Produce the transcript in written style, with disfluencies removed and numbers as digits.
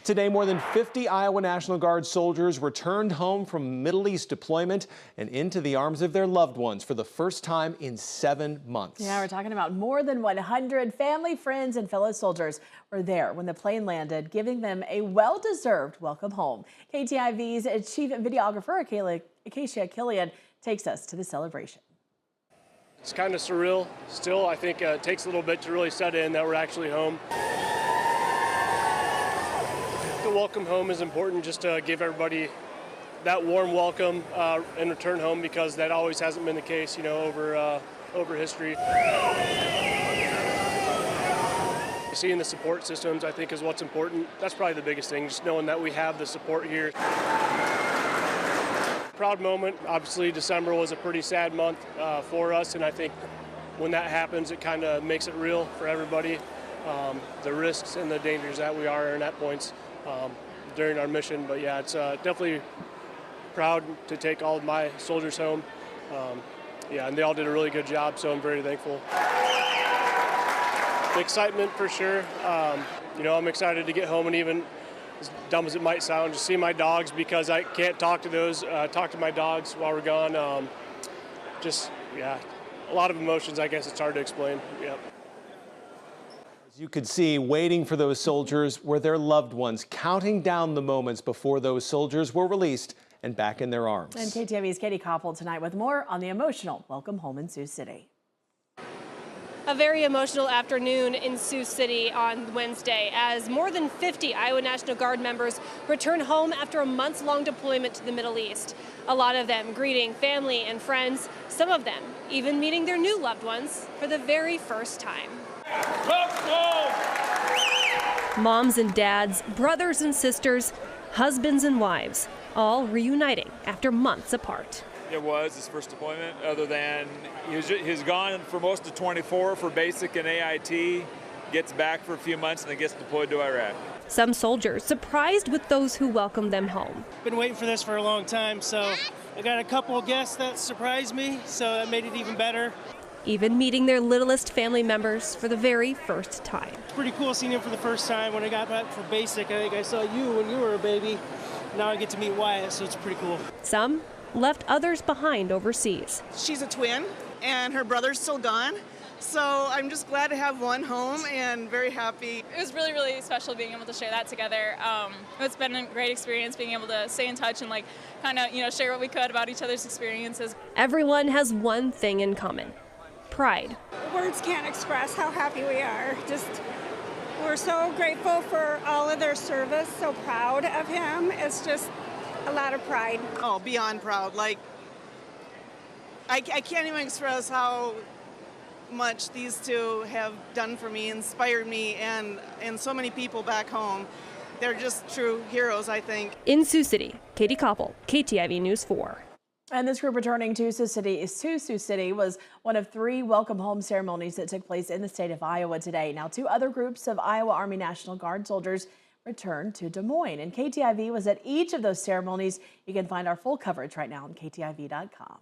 Today, more than 50 Iowa National Guard soldiers returned home from Middle East deployment and into the arms of their loved ones for the first time in 7 months. Yeah, we're talking about more than 100 family, friends, and fellow soldiers were there when the plane landed, giving them a well-deserved welcome home. KTIV's chief videographer, Acacia Killian, takes us to the celebration. It's kind of surreal still. I think it takes a little bit to really set in that we're actually home. The welcome home is important, just to give everybody that warm welcome and return home, because that always hasn't been the case, over history. Seeing the support systems, I think, is what's important. That's probably the biggest thing, just knowing that we have the support here. Proud moment. Obviously, December was a pretty sad month for us, and I think when that happens, it kind of makes it real for everybody. The risks and the dangers that we are in at points during our mission. But yeah, it's definitely proud to take all of my soldiers home. And they all did a really good job, so I'm very thankful. The excitement for sure. I'm excited to get home, and even as dumb as it might sound, just see my dogs, because I can't talk to my dogs while we're gone. A lot of emotions. I guess it's hard to explain. Yep. As you could see, waiting for those soldiers were their loved ones, counting down the moments before those soldiers were released and back in their arms. And KTIV's Katie Koppel tonight with more on the emotional welcome home in Sioux City. A very emotional afternoon in Sioux City on Wednesday as more than 50 Iowa National Guard members return home after a months-long deployment to the Middle East. A lot of them greeting family and friends, some of them even meeting their new loved ones for the very first time. Moms and dads, brothers and sisters, husbands and wives, all reuniting after months apart. It was his first deployment, other than he's gone for most of 24 for basic and AIT, gets back for a few months, and then gets deployed to Iraq. Some soldiers surprised with those who welcomed them home. Been waiting for this for a long time, so I got a couple of guests that surprised me, so that made it even better. Even meeting their littlest family members for the very first time. It's pretty cool seeing him for the first time. When I got back for basic, I think I saw you when you were a baby. Now I get to meet Wyatt, so it's pretty cool. Some left others behind overseas. She's a twin, and her brother's still gone. So I'm just glad to have one home and very happy. It was really, really special being able to share that together. It's been a great experience being able to stay in touch and share what we could about each other's experiences. Everyone has one thing in common: pride. Words can't express how happy we are. We're so grateful for all of their service, so proud of him. It's just a lot of pride. Oh, beyond proud. I can't even express how much these two have done for me, inspired me, and so many people back home. They're just true heroes, I think. In Sioux City, Katie Koppel, KTIV News 4. And this group returning to Sioux City was one of 3 welcome home ceremonies that took place in the state of Iowa today. Now, 2 other groups of Iowa Army National Guard soldiers returned to Des Moines, and KTIV was at each of those ceremonies. You can find our full coverage right now on KTIV.com.